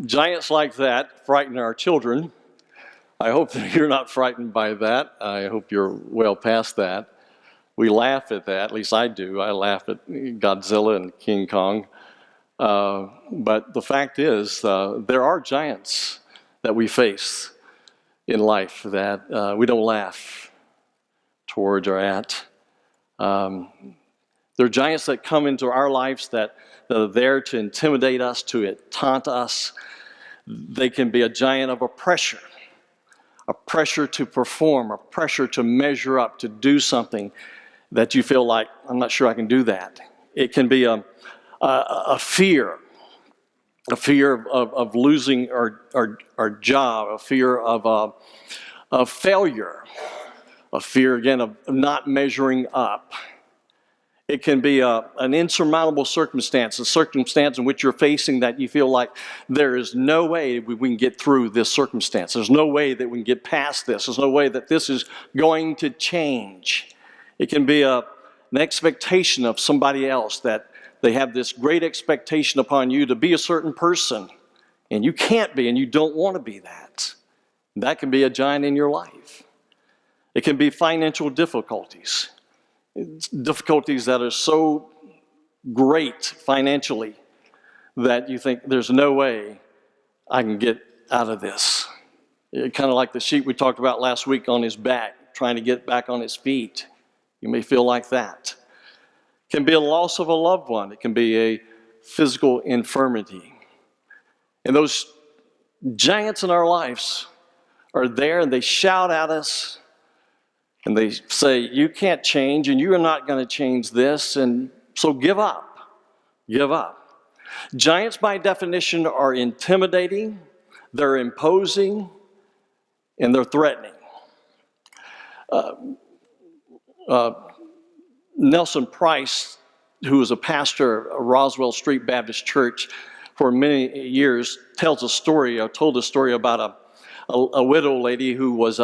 Giants like that frighten our children. I hope that you're not frightened by that. I hope you're well past that. We laugh at that, at least I do. I laugh at Godzilla and King Kong. But the fact is, there are giants that we face in life that we don't laugh towards or at. There are giants that come into our lives that are there to intimidate us, to taunt us. They can be a giant of a pressure to perform, a pressure to measure up, to do something that you feel like, I'm not sure I can do that. It can be a fear of losing our job, a fear of failure, a fear, again, of not measuring up. It can be an insurmountable circumstance, a circumstance in which you're facing that you feel like there is no way we can get through this circumstance. There's no way that we can get past this. There's no way that this is going to change. It can be an expectation of somebody else, that they have this great expectation upon you to be a certain person, and you can't be, and you don't want to be that. That can be a giant in your life. It can be financial difficulties. Difficulties that are so great financially that you think there's no way I can get out of this. Kind of like the sheep we talked about last week on his back, trying to get back on his feet. You may feel like that. It can be a loss of a loved one. It can be a physical infirmity. And those giants in our lives are there, and they shout at us. And they say, you can't change, and you are not going to change this, and so give up. Give up. Giants, by definition, are intimidating, they're imposing, and they're threatening. Nelson Price, who was a pastor at Roswell Street Baptist Church for many years, told a story about a widow lady who was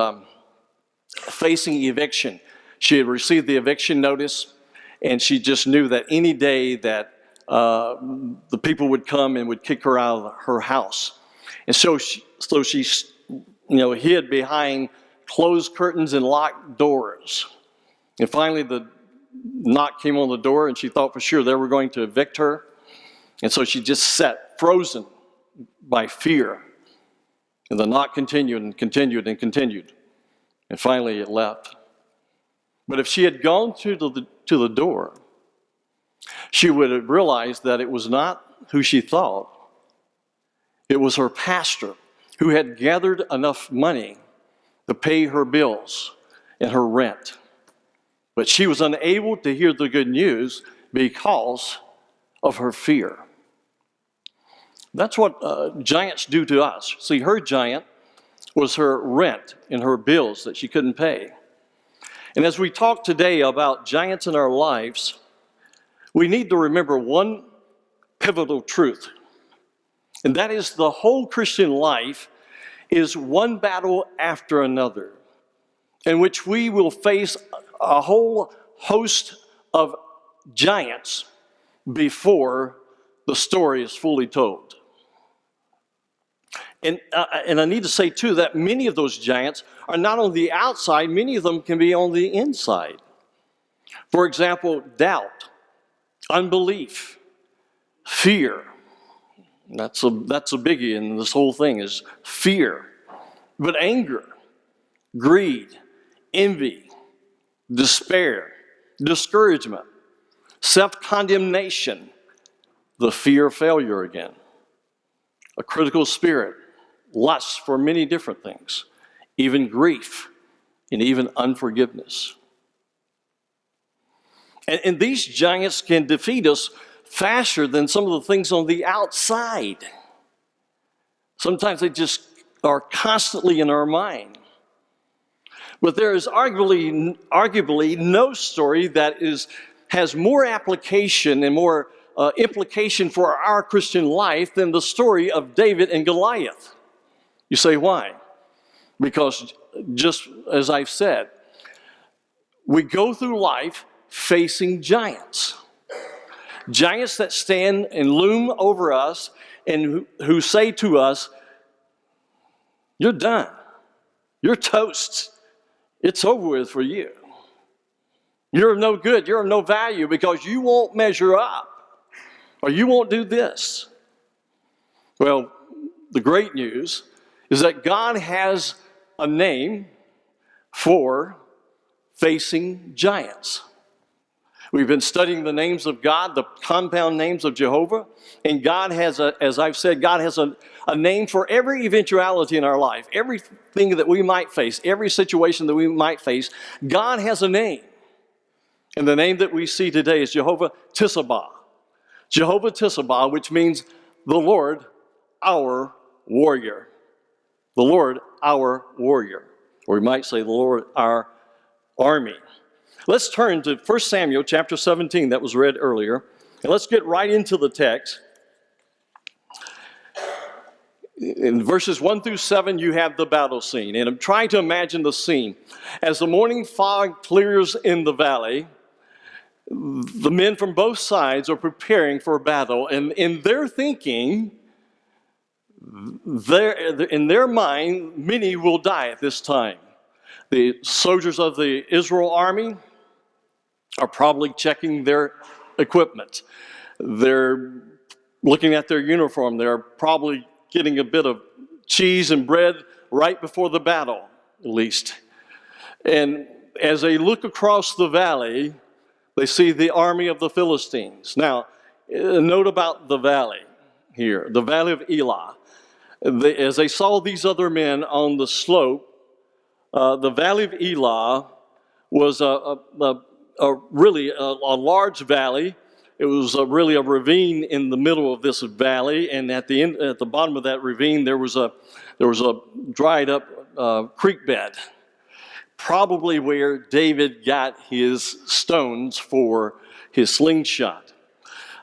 facing eviction. She had received the eviction notice, and she just knew that any day that the people would come and would kick her out of her house. And so she hid behind closed curtains and locked doors. And finally the knock came on the door, and she thought for sure they were going to evict her. And so she just sat frozen by fear. And the knock continued and continued and continued. And finally it left. But if she had gone to the door, she would have realized that it was not who she thought. It was her pastor, who had gathered enough money to pay her bills and her rent. But she was unable to hear the good news because of her fear. That's what giants do to us. See, her giant was her rent and her bills that she couldn't pay. And as we talk today about giants in our lives, we need to remember one pivotal truth. And that is, the whole Christian life is one battle after another, in which we will face a whole host of giants before the story is fully told. And I need to say, too, that many of those giants are not on the outside. Many of them can be on the inside. For example, doubt, unbelief, fear. That's a biggie in this whole thing, is fear. But anger, greed, envy, despair, discouragement, self-condemnation, the fear of failure again, a critical spirit, lust for many different things, even grief, and even unforgiveness. And these giants can defeat us faster than some of the things on the outside. Sometimes they just are constantly in our mind. But there is arguably no story that has more application and more implication for our Christian life than the story of David and Goliath. You say, why? Because just as I've said, we go through life facing giants. Giants that stand and loom over us and who say to us, you're done. You're toast. It's over with for you. You're no good. You're of no value because you won't measure up or you won't do this. Well, the great news is that God has a name for facing giants. We've been studying the names of God, the compound names of Jehovah, and God has as I've said, God has a name for every eventuality in our life, everything that we might face, every situation that we might face. God has a name. And the name that we see today is Jehovah-Tsaba. Jehovah-Tsaba, which means the Lord, our warrior. The Lord, our warrior. Or we might say the Lord, our army. Let's turn to 1 Samuel chapter 17 that was read earlier. And let's get right into the text. In verses 1 through 7, you have the battle scene. And I'm trying to imagine the scene. As the morning fog clears in the valley, the men from both sides are preparing for a battle. And in their thinking, in their mind, many will die at this time. The soldiers of the Israel army are probably checking their equipment. They're looking at their uniform. They're probably getting a bit of cheese and bread right before the battle, at least. And as they look across the valley, they see the army of the Philistines. Now, a note about the valley here, the valley of Elah. As they saw these other men on the slope, the valley of Elah was really a large valley. It was really a ravine in the middle of this valley, and at the bottom of that ravine, there was a dried up creek bed, probably where David got his stones for his slingshot.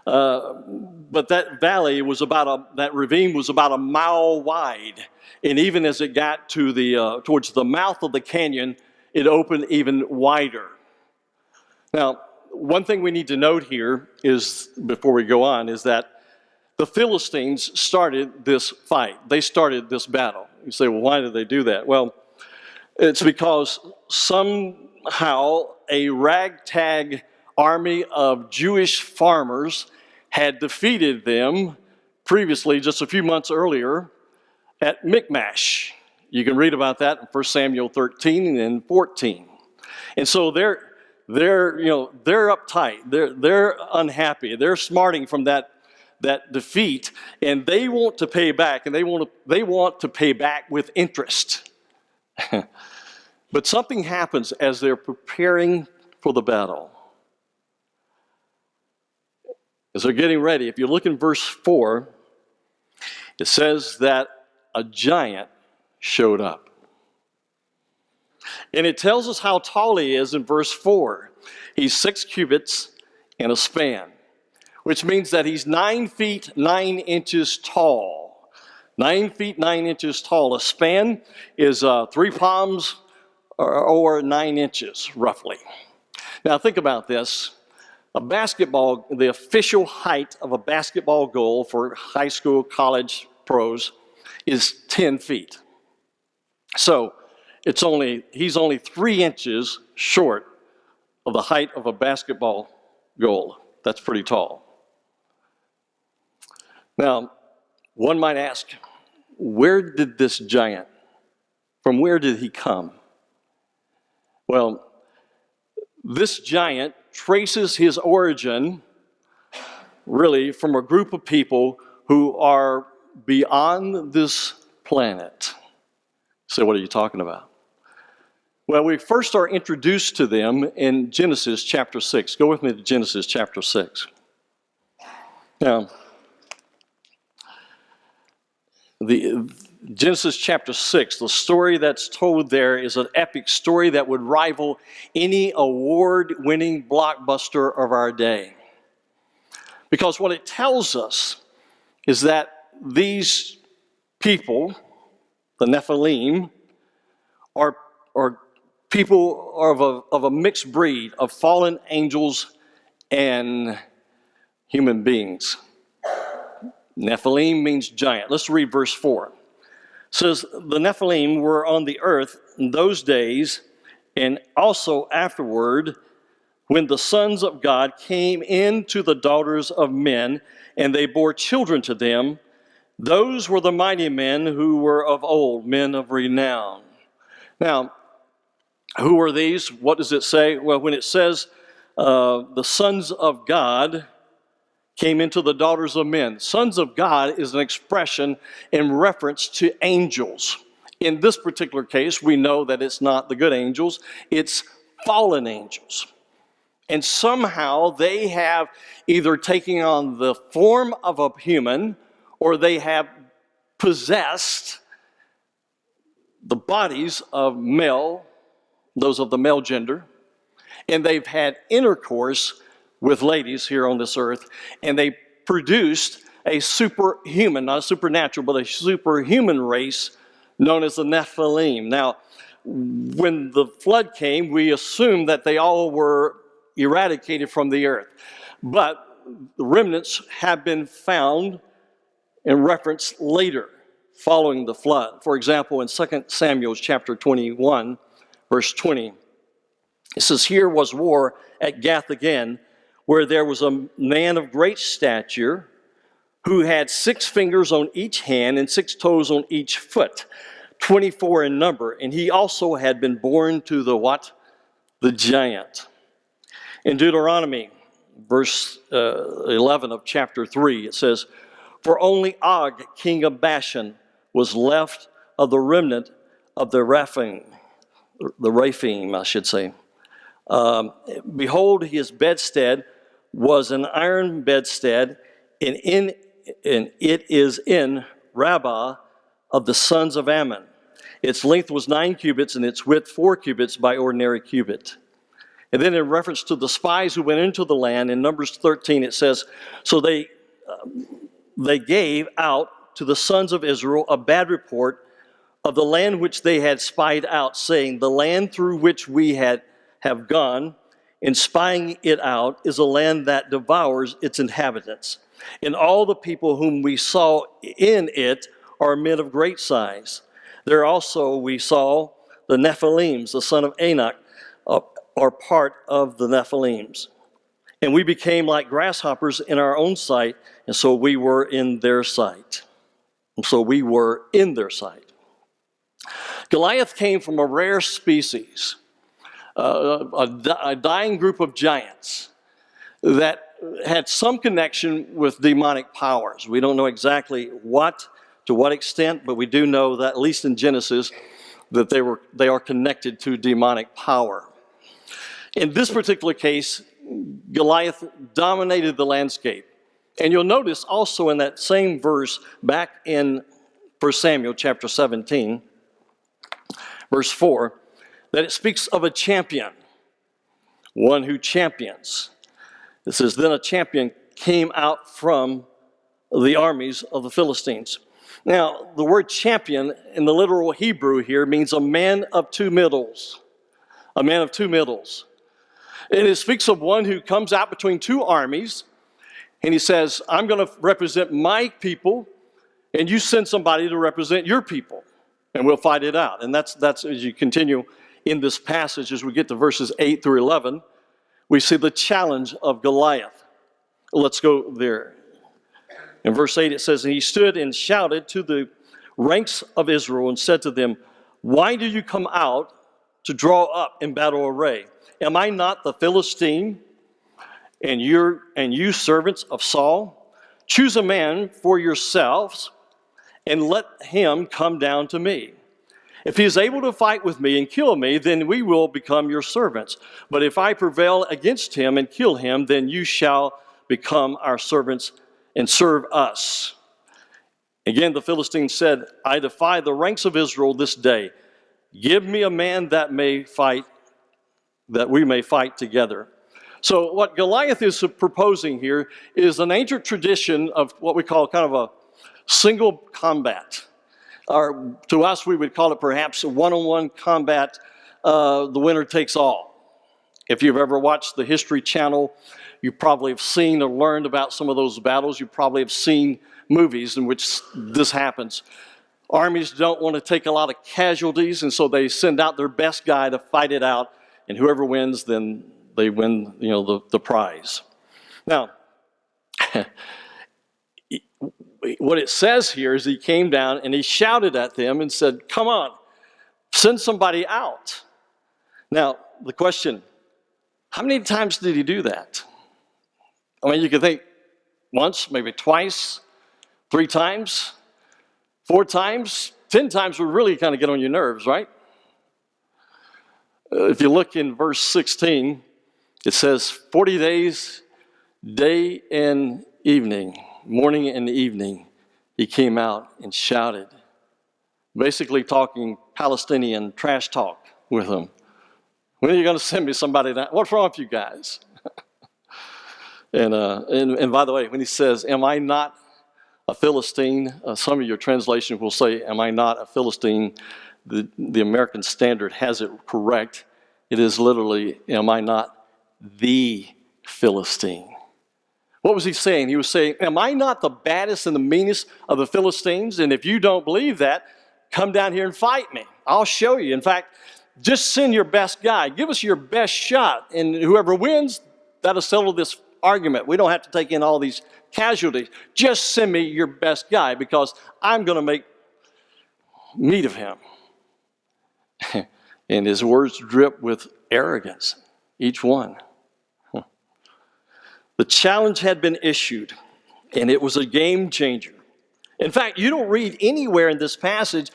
But that valley was that ravine was about a mile wide, and even as it got to towards the mouth of the canyon, it opened even wider. Now, one thing we need to note here is, before we go on, is that the Philistines started this fight. They started this battle. You say, well, why did they do that? Well, it's because somehow a ragtag army of Jewish farmers had defeated them previously, just a few months earlier, at Michmash. You can read about that in 1 Samuel 13 and 14. And so they're uptight. They're unhappy. They're smarting from that defeat, and they want to pay back, and they want to pay back with interest. But something happens as they're preparing for the battle. As they're getting ready, if you look in verse 4, it says that a giant showed up. And it tells us how tall he is in verse 4. He's 6 cubits and a span, which means that he's 9 feet 9 inches tall. 9 feet 9 inches tall. A span is 3 palms or 9 inches, roughly. Now think about this. The official height of a basketball goal for high school, college pros is 10 feet. So he's only 3 inches short of the height of a basketball goal. That's pretty tall. Now, one might ask, where did this giant, from where did he come? Well, this giant traces his origin really from a group of people who are beyond this planet. So what are you talking about? Well, we first are introduced to them in Genesis chapter 6. Go with me to Genesis chapter 6. Now, Genesis chapter 6, the story that's told there is an epic story that would rival any award-winning blockbuster of our day. Because what it tells us is that these people, the Nephilim, are people of a mixed breed of fallen angels and human beings. Nephilim means giant. Let's read verse 4. It says, the Nephilim were on the earth in those days, and also afterward, when the sons of God came in to the daughters of men, and they bore children to them. Those were the mighty men who were of old, men of renown. Now, who are these? What does it say? Well, when it says the sons of God came into the daughters of men, sons of God is an expression in reference to angels. In this particular case, we know that it's not the good angels, it's fallen angels. And somehow they have either taken on the form of a human, or they have possessed the bodies of male, those of the male gender, and they've had intercourse with ladies here on this earth, and they produced a superhuman, not a supernatural, but a superhuman race known as the Nephilim. Now, when the flood came, we assumed that they all were eradicated from the earth. But the remnants have been found and referenced later, following the flood. For example, in 2 Samuel chapter 21, verse 20, it says, here was war at Gath again, where there was a man of great stature who had 6 fingers on each hand and 6 toes on each foot, 24 in number. And he also had been born to the what? The giant. In Deuteronomy, verse 11 of chapter 3, it says, for only Og, king of Bashan, was left of the remnant of the Rephaim, I should say. Behold, his bedstead was an iron bedstead, and it is in Rabbah of the sons of Ammon. Its length was 9 cubits, and its width 4 cubits by ordinary cubit. And then in reference to the spies who went into the land, in Numbers 13, it says, so they gave out to the sons of Israel a bad report of the land which they had spied out, saying, the land through which we have gone, in spying it out, is a land that devours its inhabitants. And all the people whom we saw in it are men of great size. There also we saw the Nephilims, the son of Anak, are part of the Nephilims. And we became like grasshoppers in our own sight, and so we were in their sight. Goliath came from a rare species, a dying group of giants that had some connection with demonic powers. We don't know exactly to what extent, but we do know that, at least in Genesis, that they are connected to demonic power. In this particular case, Goliath dominated the landscape. And you'll notice also in that same verse, back in 1 Samuel chapter 17, verse 4, that it speaks of a champion, one who champions. It says, then a champion came out from the armies of the Philistines. Now, the word champion in the literal Hebrew here means a man of 2 middles. A man of 2 middles. And it speaks of one who comes out between 2 armies, and he says, I'm going to represent my people, and you send somebody to represent your people, and we'll fight it out. And that's as you continue in this passage, as we get to verses 8 through 11, we see the challenge of Goliath. Let's go there. In verse 8 it says, and he stood and shouted to the ranks of Israel and said to them, why do you come out to draw up in battle array? Am I not the Philistine, and you servants of Saul? Choose a man for yourselves, and let him come down to me. If he is able to fight with me and kill me, then we will become your servants. But if I prevail against him and kill him, then you shall become our servants and serve us. Again, the Philistine said, I defy the ranks of Israel this day. Give me a man that we may fight together. So what Goliath is proposing here is an ancient tradition of what we call kind of a single combat. Or to us, we would call it perhaps a one-on-one combat, the winner takes all. If you've ever watched the History Channel, you probably have seen or learned about some of those battles. You probably have seen movies in which this happens. Armies don't want to take a lot of casualties, and so they send out their best guy to fight it out, and whoever wins, then they win, the prize. Now, what it says here is he came down and he shouted at them and said, "Come on, send somebody out." Now, the question, how many times did he do that? I mean, you could think once, maybe twice, 3 times, 4 times, 10 times would really kind of get on your nerves, right? If you look in verse 16, it says 40 days, day and evening, morning and evening, he came out and shouted, basically talking Palestinian trash talk with them. When are you going to send me somebody down? What's wrong with you guys? And by the way, when he says, "Am I not a Philistine?" Some of your translations will say, "Am I not a Philistine?" The American Standard has it correct. It is literally, "Am I not the Philistine?" What was he saying? He was saying, "Am I not the baddest and the meanest of the Philistines? And if you don't believe that, come down here and fight me. I'll show you. In fact, just send your best guy. Give us your best shot. And whoever wins, that'll settle this argument. We don't have to take in all these casualties. Just send me your best guy because I'm going to make meat of him." And his words drip with arrogance, each one. The challenge had been issued, and it was a game changer. In fact, you don't read anywhere in this passage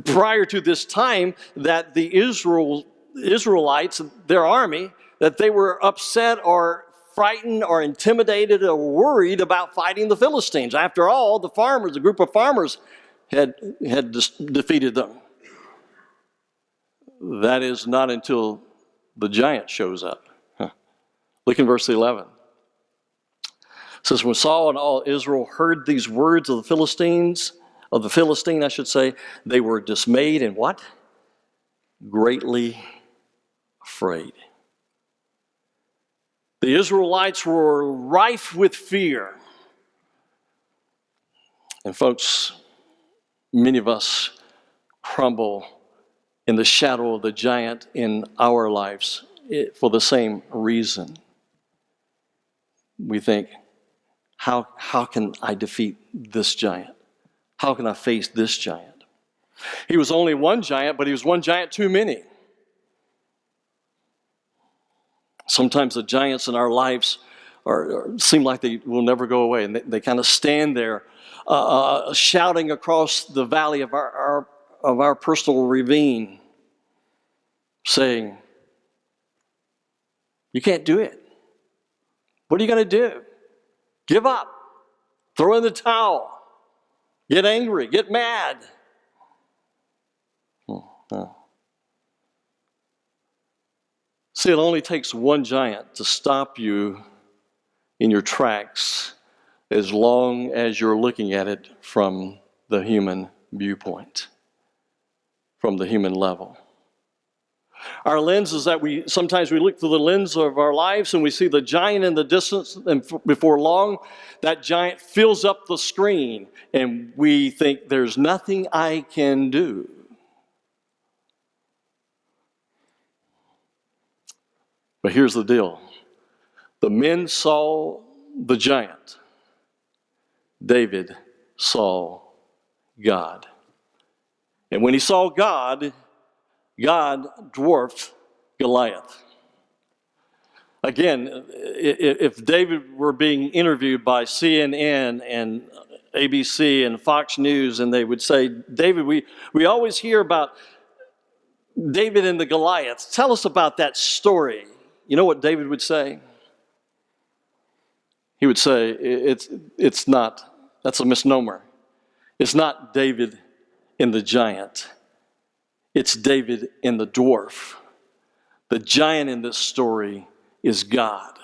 prior to this time that the Israelites, their army, that they were upset or frightened or intimidated or worried about fighting the Philistines. After all, the farmers, a group of farmers, had defeated them. That is not until the giant shows up. Look in verse 11. It says, "When Saul and all Israel heard these words of the Philistine, I should say, they were dismayed and" what? "Greatly afraid." The Israelites were rife with fear. And folks, many of us crumble in the shadow of the giant in our lives for the same reason. We think, how can I defeat this giant? How can I face this giant? He was only one giant, but he was one giant too many. Sometimes the giants in our lives seem like they will never go away, and they kind of stand there shouting across the valley of our personal ravine, saying, "You can't do it. What are you going to do? Give up. Throw in the towel. Get angry. Get mad." See, it only takes one giant to stop you in your tracks as long as you're looking at it from the human viewpoint, from the human level. Our lens is that sometimes we look through the lens of our lives and we see the giant in the distance, and before long, that giant fills up the screen, and we think, "There's nothing I can do." But here's the deal. The men saw the giant. David saw God. And when he saw God, God dwarfed Goliath. Again, if David were being interviewed by CNN and ABC and Fox News, and they would say, "David, we always hear about David and the Goliath. Tell us about that story." You know what David would say? He would say, it's not, that's a misnomer. It's not David and the giant. It's David and the dwarf. The giant in this story is God.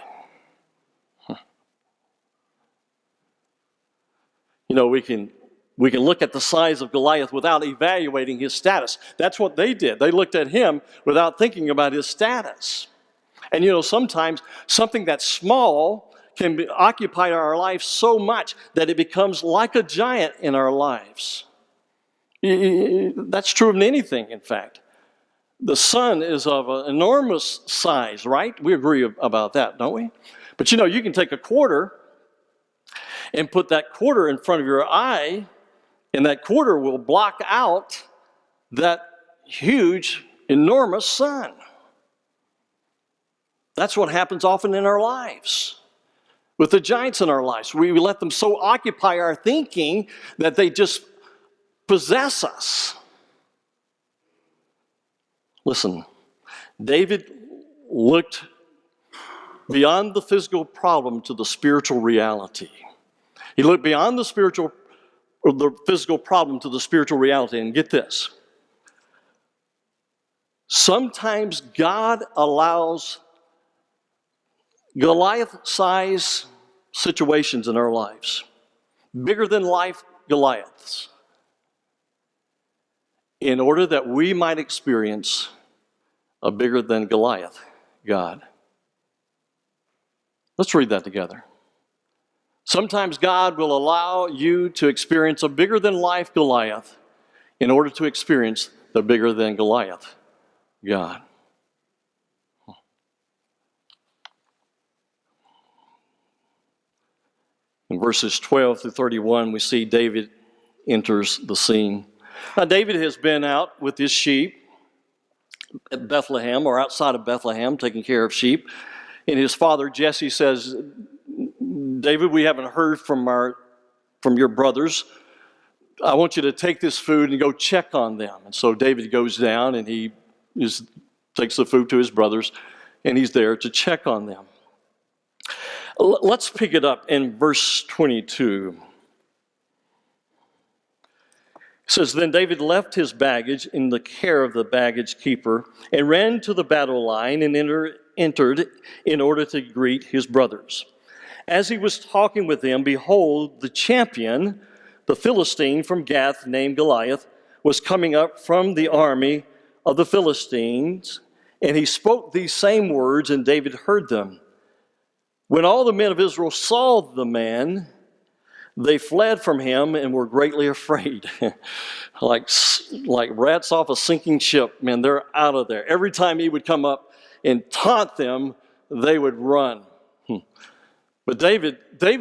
You know, we can look at the size of Goliath without evaluating his status. That's what they did. They looked at him without thinking about his status. And you know, sometimes something that's small occupy our life so much that it becomes like a giant in our lives. That's true of anything, in fact. The sun is of an enormous size, right? We agree about that, don't we? But you can take a quarter and put that quarter in front of your eye, and that quarter will block out that huge, enormous sun. That's what happens often in our lives. With the giants in our lives, we let them so occupy our thinking that they just possess us. Listen, David looked beyond the physical problem to the spiritual reality. He looked beyond the physical problem to the spiritual reality. And get this. Sometimes God allows Goliath-sized situations in our lives, bigger than life Goliaths, in order that we might experience a bigger than Goliath God. Let's read that together. Sometimes God will allow you to experience a bigger than life Goliath in order to experience the bigger than Goliath God. In verses 12 through 31, we see David enters the scene. Now, David has been out with his sheep at Bethlehem or outside of Bethlehem, taking care of sheep. And his father, Jesse, says, David, we haven't heard from your brothers. I want you to take this food and go check on them. And so David goes down and he takes the food to his brothers, and he's there to check on them. Let's pick it up in verse 22. It says, Then David left his baggage in the care of the baggage keeper and ran to the battle line and entered in order to greet his brothers. As he was talking with them, behold, the champion, the Philistine from Gath named Goliath, was coming up from the army of the Philistines, and he spoke these same words, and David heard them. When all the men of Israel saw the man, they fled from him and were greatly afraid. like rats off a sinking ship, man, they're out of there. Every time he would come up and taunt them, they would run. But David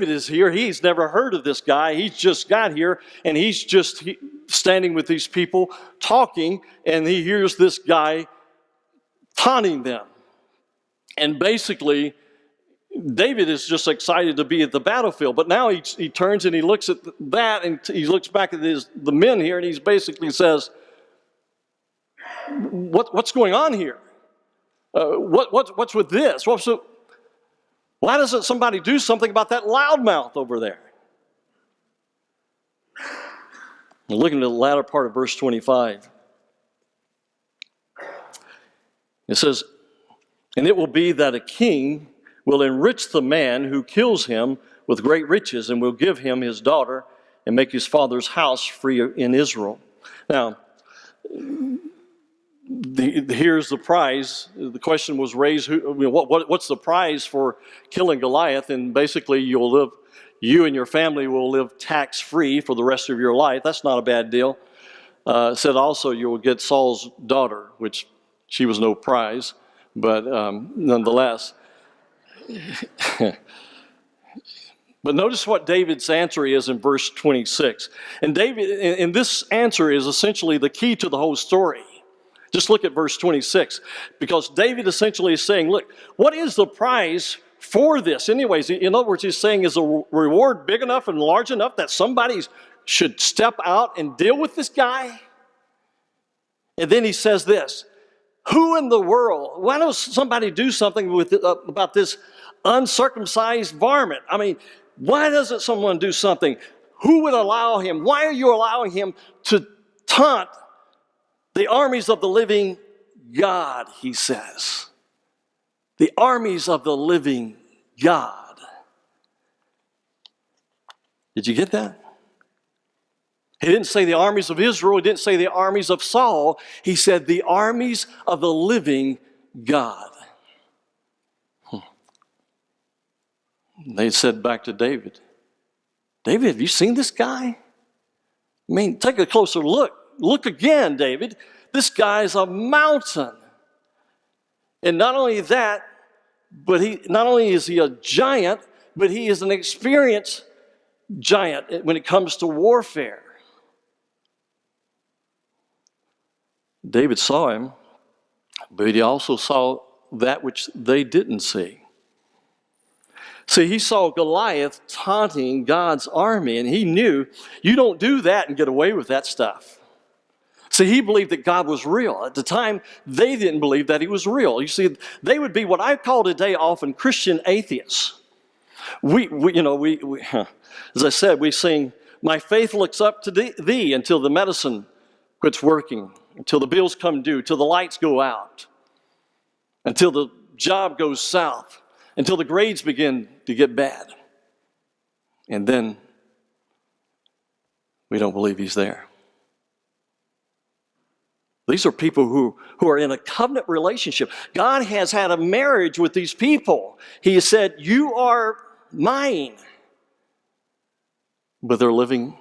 is here. He's never heard of this guy. He's just got here, and he's just standing with these people talking, and he hears this guy taunting them. And basically, David is just excited to be at the battlefield, but now he turns and he looks at that, and he looks back at the men here, and he basically says, "What's going on here? What's with this? Why doesn't somebody do something about that loudmouth over there?" And looking at the latter part of verse 25, it says, "And it will be that a king will enrich the man who kills him with great riches, and will give him his daughter and make his father's house free in Israel." Now, here's the prize. The question was raised, what's the prize for killing Goliath? And basically, you and your family will live tax-free for the rest of your life. That's not a bad deal. It said also you will get Saul's daughter, which she was no prize, but nonetheless. But notice what David's answer is in verse 26. And this answer is essentially the key to the whole story. Just look at verse 26, because David essentially is saying, look, what is the prize for this? Anyways, in other words, he's saying, is the reward big enough and large enough that somebody should step out and deal with this guy? And then he says this, who in the world, why don't somebody do something about this uncircumcised varmint? I mean, why doesn't someone do something? Who would allow him? Why are you allowing him to taunt the armies of the living God, he says. The armies of the living God. Did you get that? He didn't say the armies of Israel. He didn't say the armies of Saul. He said the armies of the living God. They said back to David, David, have you seen this guy? I mean, take a closer look. Look again, David. This guy's a mountain. And not only that, but not only is he a giant, but he is an experienced giant when it comes to warfare. David saw him, but he also saw that which they didn't see. See, he saw Goliath taunting God's army, and he knew you don't do that and get away with that stuff. See, he believed that God was real. At the time, they didn't believe that he was real. You see, they would be what I call today often Christian atheists. We as I said, we sing, my faith looks up to thee until the medicine quits working, until the bills come due, till the lights go out, until the job goes south, until the grades begin to get bad. And then we don't believe he's there. These are people who are in a covenant relationship. God has had a marriage with these people. He has said, you are mine. But they're living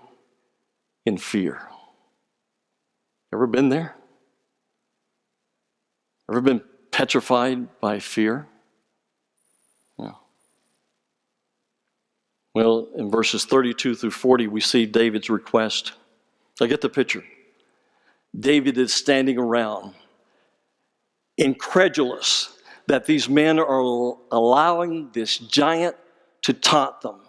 in fear. Ever been there? Ever been petrified by fear? Yeah. Well, in verses 32 through 40, we see David's request. I get the picture. David is standing around, incredulous that these men are allowing this giant to taunt them.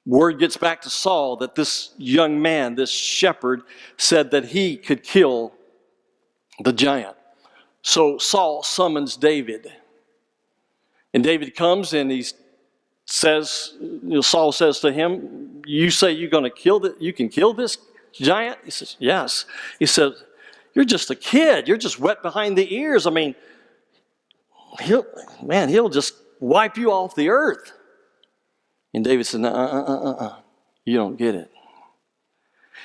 Word gets back to Saul that this young man, this shepherd, said that he could kill the giant. So Saul summons David. And David comes and he says, Saul says to him, you say you're going to you can kill this giant? He says, yes. He said, you're just a kid. You're just wet behind the ears. I mean, he'll just wipe you off the earth. And David said, you don't get it.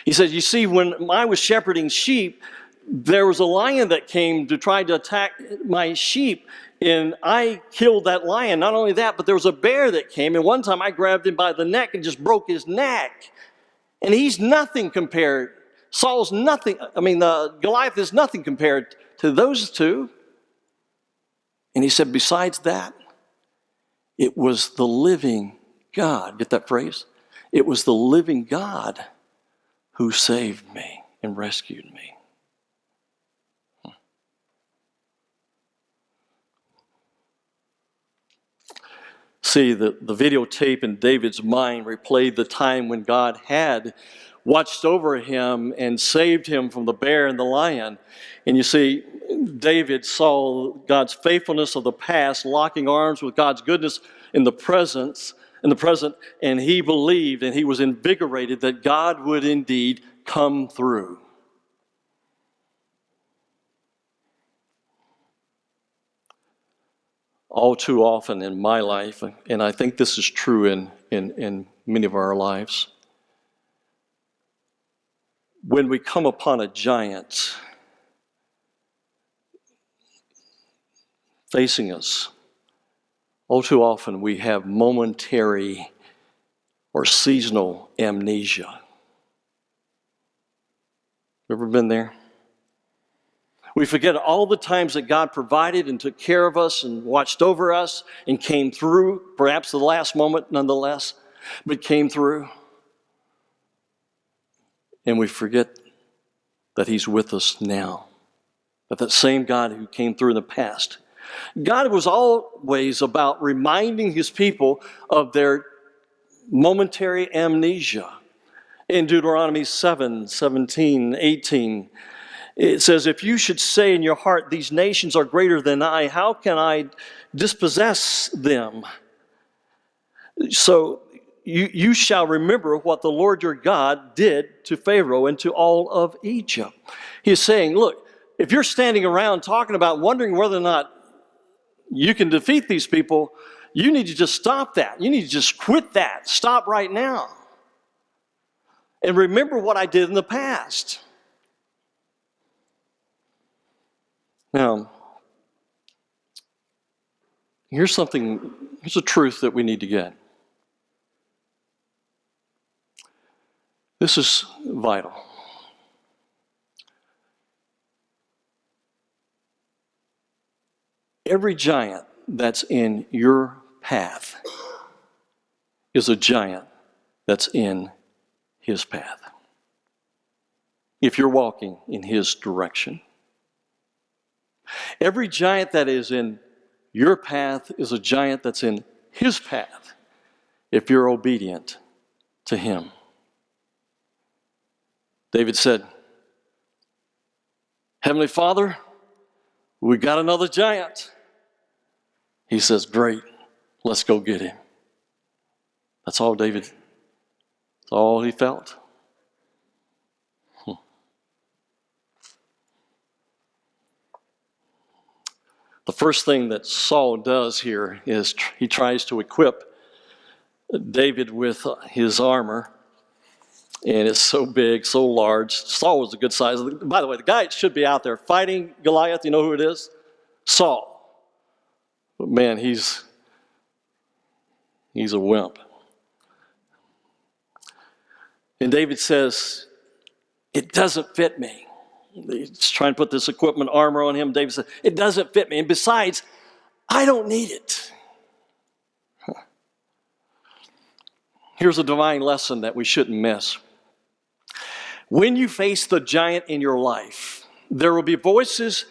He said, you see, when I was shepherding sheep, there was a lion that came to try to attack my sheep, and I killed that lion. Not only that, but there was a bear that came, and one time I grabbed him by the neck and just broke his neck. And he's nothing compared. Saul's nothing. Goliath is nothing compared to those two. And he said, besides that, it was the living God. Get that phrase? It was the living God who saved me and rescued me. See, the videotape in David's mind replayed the time when God had watched over him and saved him from the bear and the lion. And you see, David saw God's faithfulness of the past locking arms with God's goodness in the present, and he believed and he was invigorated that God would indeed come through. All too often in my life, and I think this is true in many of our lives, when we come upon a giant facing us, all too often we have momentary or seasonal amnesia. Ever been there? We forget all the times that God provided and took care of us and watched over us and came through, perhaps the last moment nonetheless, but came through. And we forget that he's with us now, that same God who came through in the past. God was always about reminding his people of their momentary amnesia. In Deuteronomy 7:17, 18, it says, if you should say in your heart, these nations are greater than I, how can I dispossess them? So you shall remember what the Lord your God did to Pharaoh and to all of Egypt. He's saying, look, if you're standing around talking about wondering whether or not you can defeat these people, you need to just stop that. You need to just quit that. Stop right now. And remember what I did in the past. Now, here's something Here's a truth that we need to get. This is vital. Every giant that's in your path is a giant that's in his path. If you're walking in his direction. Every giant that is in your path is a giant that's in his path if you're obedient to him. David said, Heavenly Father, we got another giant. He says, great, let's go get him. That's all that's all he felt. The first thing that Saul does here is he tries to equip David with his armor. And it's so big, so large. Saul was a good size. By the way, the guy should be out there fighting Goliath. You know who it is? Saul. But man, he's a wimp. And David says, it doesn't fit me. He's trying to put this equipment armor on him. David said, it doesn't fit me. And besides, I don't need it. Here's a divine lesson that we shouldn't miss. When you face the giant in your life, there will be voices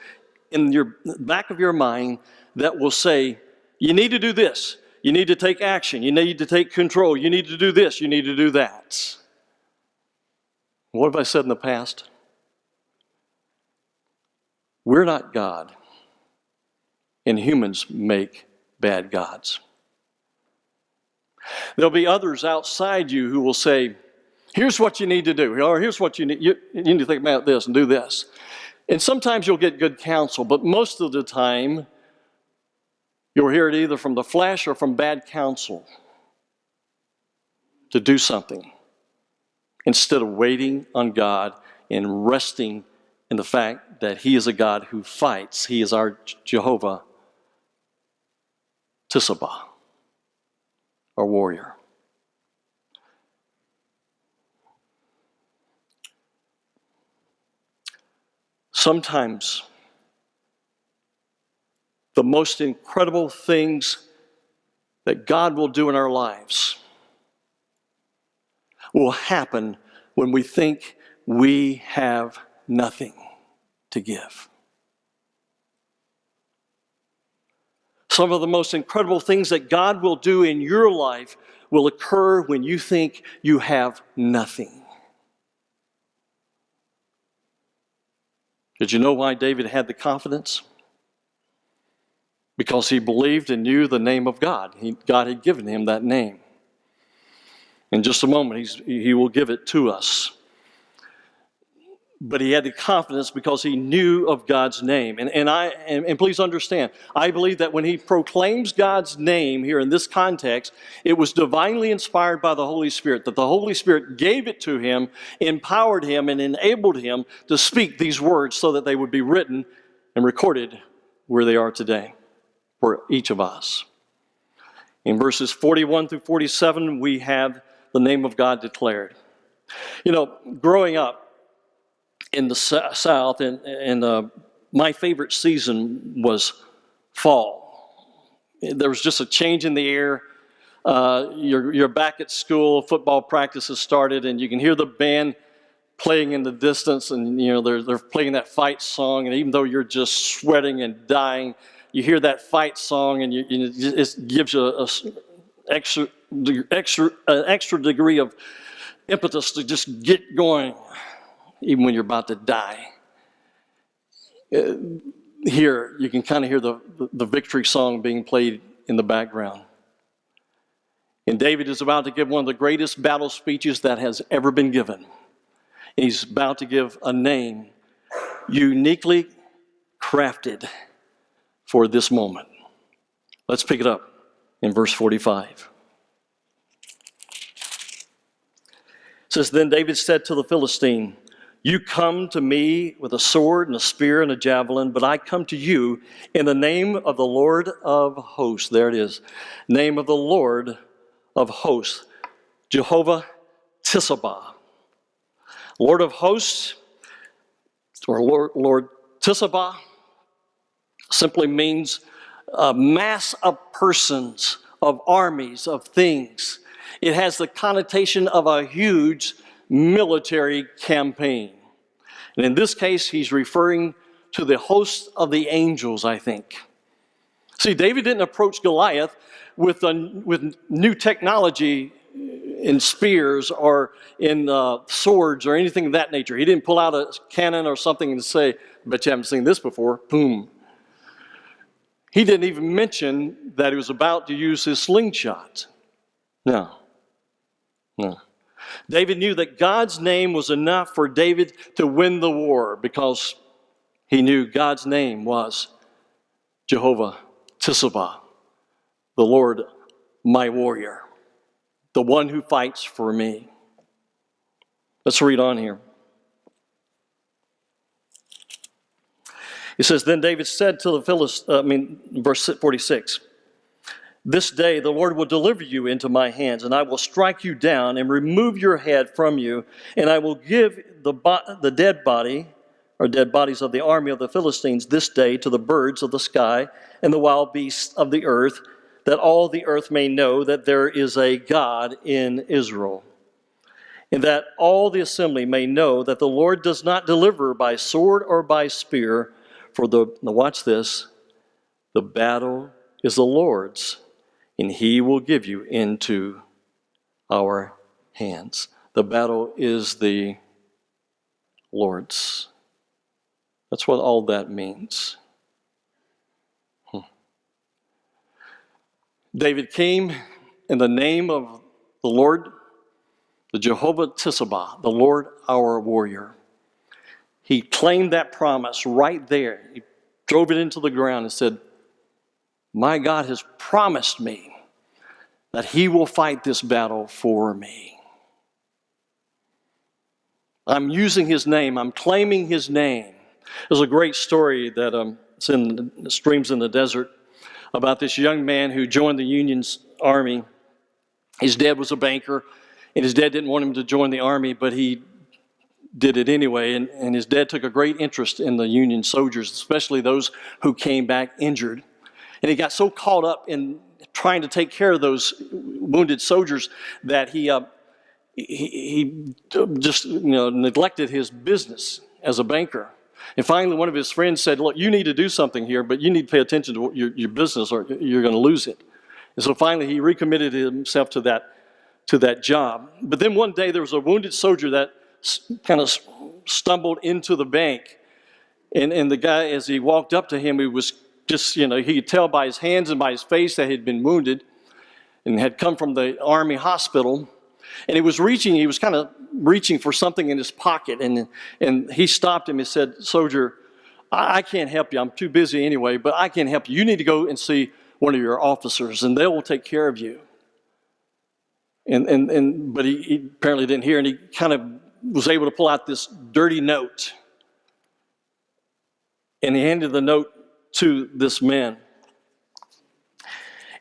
in your back of your mind that will say, you need to do this. You need to take action. You need to take control. You need to do this. You need to do that. What have I said in the past? We're not God, and humans make bad gods. There'll be others outside you who will say, here's what you need to do, or here's what you need. You need to think about this and do this. And sometimes you'll get good counsel, but most of the time, you'll hear it either from the flesh or from bad counsel to do something instead of waiting on God and resting in the fact that he is a God who fights. He is our Jehovah-Tsaba, our warrior. Sometimes the most incredible things that God will do in our lives will happen when we think we have nothing to give. Some of the most incredible things that God will do in your life will occur when you think you have nothing. Did you know why David had the confidence? Because he believed and knew the name of God. God had given him that name. In just a moment, he will give it to us. But he had the confidence because he knew of God's name. And please understand, I believe that when he proclaims God's name here in this context, it was divinely inspired by the Holy Spirit, that the Holy Spirit gave it to him, empowered him, and enabled him to speak these words so that they would be written and recorded where they are today for each of us. In verses 41 through 47, we have the name of God declared. You know, growing up in the South, and my favorite season was fall. There was just a change in the air. You're back at school, football practice has started, and you can hear the band playing in the distance, and you know they're playing that fight song, and even though you're just sweating and dying, you hear that fight song, and it gives you an extra degree of impetus to just get going, even when you're about to die. Here, you can kind of hear the victory song being played in the background. And David is about to give one of the greatest battle speeches that has ever been given. He's about to give a name uniquely crafted for this moment. Let's pick it up in verse 45. It says, Then David said to the Philistine, You come to me with a sword and a spear and a javelin, but I come to you in the name of the Lord of hosts. There it is. Name of the Lord of hosts. Jehovah-Tsaba. Lord of hosts, or Lord Tsaba, simply means a mass of persons, of armies, of things. It has the connotation of a huge military campaign. And in this case, he's referring to the host of the angels, I think. See, David didn't approach Goliath with new technology in spears or in swords or anything of that nature. He didn't pull out a cannon or something and say, I bet you haven't seen this before, boom. He didn't even mention that he was about to use his slingshot. No. David knew that God's name was enough for David to win the war because he knew God's name was Jehovah-Tsaba, the Lord, my warrior, the one who fights for me. Let's read on here. It says, then David said to the Philistines, verse 46, this day the Lord will deliver you into my hands, and I will strike you down and remove your head from you, and I will give the dead body, or dead bodies of the army of the Philistines this day to the birds of the sky and the wild beasts of the earth, that all the earth may know that there is a God in Israel, and that all the assembly may know that the Lord does not deliver by sword or by spear, for now watch this, the battle is the Lord's, and he will give you into our hands. The battle is the Lord's. That's what all that means. David came in the name of the Lord, the Jehovah-Tsaba, the Lord our warrior. He claimed that promise right there. He drove it into the ground and said, my God has promised me that he will fight this battle for me. I'm using his name. I'm claiming his name. There's a great story that it's in the Streams in the Desert about this young man who joined the Union's army. His dad was a banker, and his dad didn't want him to join the army, but he did it anyway. And his dad took a great interest in the Union soldiers, especially those who came back injured. And he got so caught up in trying to take care of those wounded soldiers that he just neglected his business as a banker. And finally, one of his friends said, look, you need to do something here, but you need to pay attention to your business or you're going to lose it. And so finally, he recommitted himself to that job. But then one day, there was a wounded soldier that kind of stumbled into the bank. And the guy, as he walked up to him, he was just, he could tell by his hands and by his face that he had been wounded and had come from the army hospital. And he was kind of reaching for something in his pocket. And he stopped him and said, soldier, I can't help you. I'm too busy anyway, but I can't help you. You need to go and see one of your officers, and they will take care of you. But he apparently didn't hear, and he kind of was able to pull out this dirty note. And he handed the note to this man.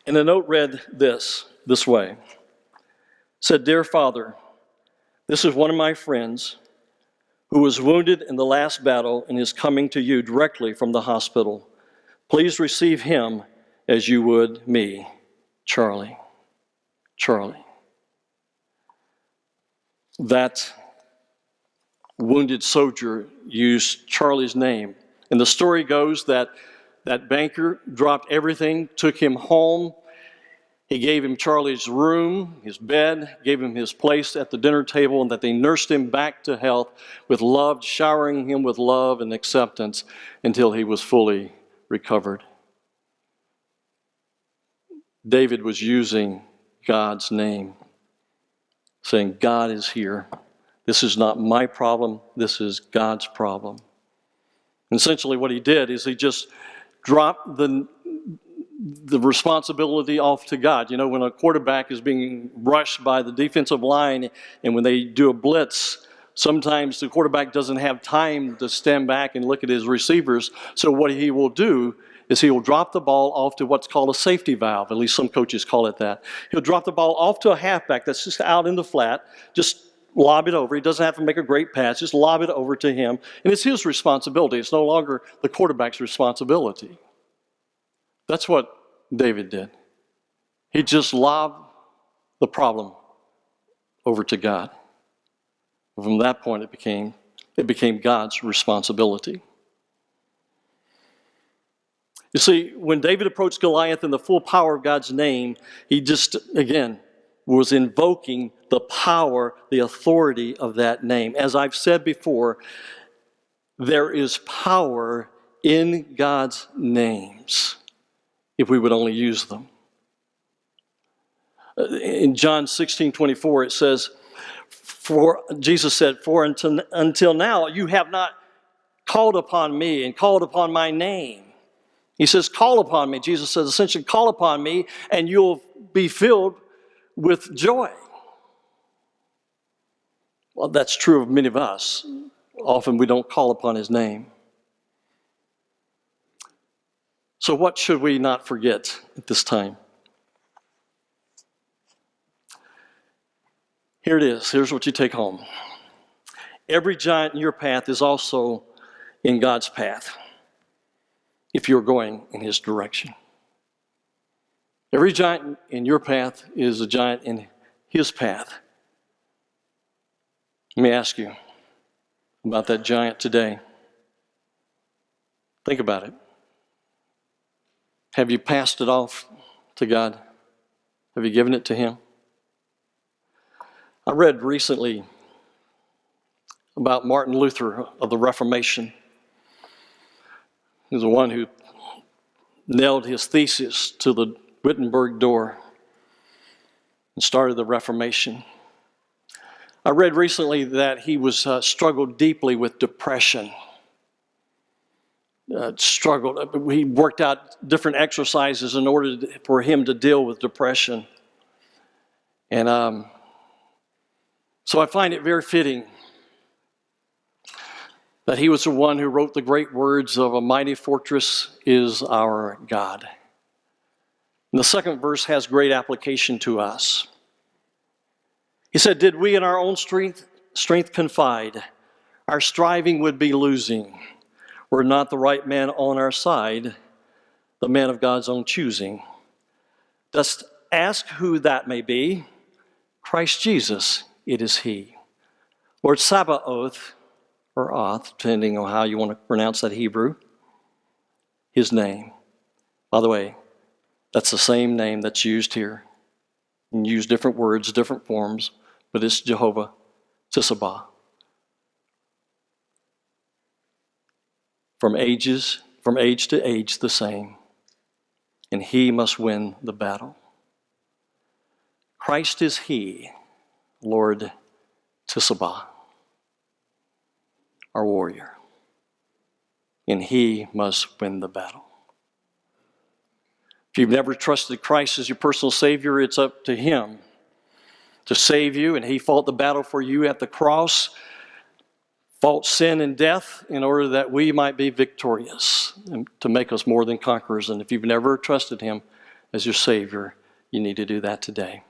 And the note read this way. It said, dear Father, this is one of my friends who was wounded in the last battle and is coming to you directly from the hospital. Please receive him as you would me, Charlie. Charlie. That wounded soldier used Charlie's name. And the story goes that that banker dropped everything, took him home. He gave him Charlie's room, his bed, gave him his place at the dinner table, and that they nursed him back to health with love, showering him with love and acceptance until he was fully recovered. David was using God's name, saying, God is here. This is not my problem. This is God's problem. And essentially what he did is he just dropped the responsibility off to God. You know, when a quarterback is being rushed by the defensive line and when they do a blitz, sometimes the quarterback doesn't have time to stand back and look at his receivers. So what he will do is he will drop the ball off to what's called a safety valve. At least some coaches call it that. He'll drop the ball off to a halfback that's just out in the flat, just lob it over. He doesn't have to make a great pass, just lob it over to him. And it's his responsibility. It's no longer the quarterback's responsibility. That's what David did. He just lobbed the problem over to God. From that point, it became God's responsibility. You see, when David approached Goliath in the full power of God's name, he just, again, was invoking the power, the authority of that name. As I've said before, there is power in God's names if we would only use them. In John 16:24, it says, Jesus said, "For until now you have not called upon me and called upon my name." He says, call upon me. Jesus says, essentially, call upon me and you'll be filled with joy. Well, that's true of many of us. Often we don't call upon his name. So what should we not forget at this time? Here it is. Here's what you take home. Every giant in your path is also in God's path, if you're going in his direction. Every giant in your path is a giant in his path. Let me ask you about that giant today. Think about it. Have you passed it off to God? Have you given it to him? I read recently about Martin Luther of the Reformation. He was the one who nailed his thesis to the Wittenberg door and started the Reformation. I read recently that he struggled deeply with depression. He worked out different exercises in order for him to deal with depression. And so I find it very fitting that he was the one who wrote the great words of "A mighty fortress is our God." And the second verse has great application to us. He said, "Did we in our own strength confide, our striving would be losing, were not the right man on our side, the man of God's own choosing. Dost ask who that may be? Christ Jesus, it is he. Lord Sabaoth, or Oth, depending on how you want to pronounce that Hebrew, his name." By the way, that's the same name that's used here. You can use different words, different forms, but it's Jehovah-Tsaba. From age to age the same, and he must win the battle. Christ is he, Lord Tsaba, our warrior, and he must win the battle. If you've never trusted Christ as your personal Savior, it's up to him to save you, and he fought the battle for you at the cross, fought sin and death in order that we might be victorious and to make us more than conquerors. And if you've never trusted him as your Savior, you need to do that today.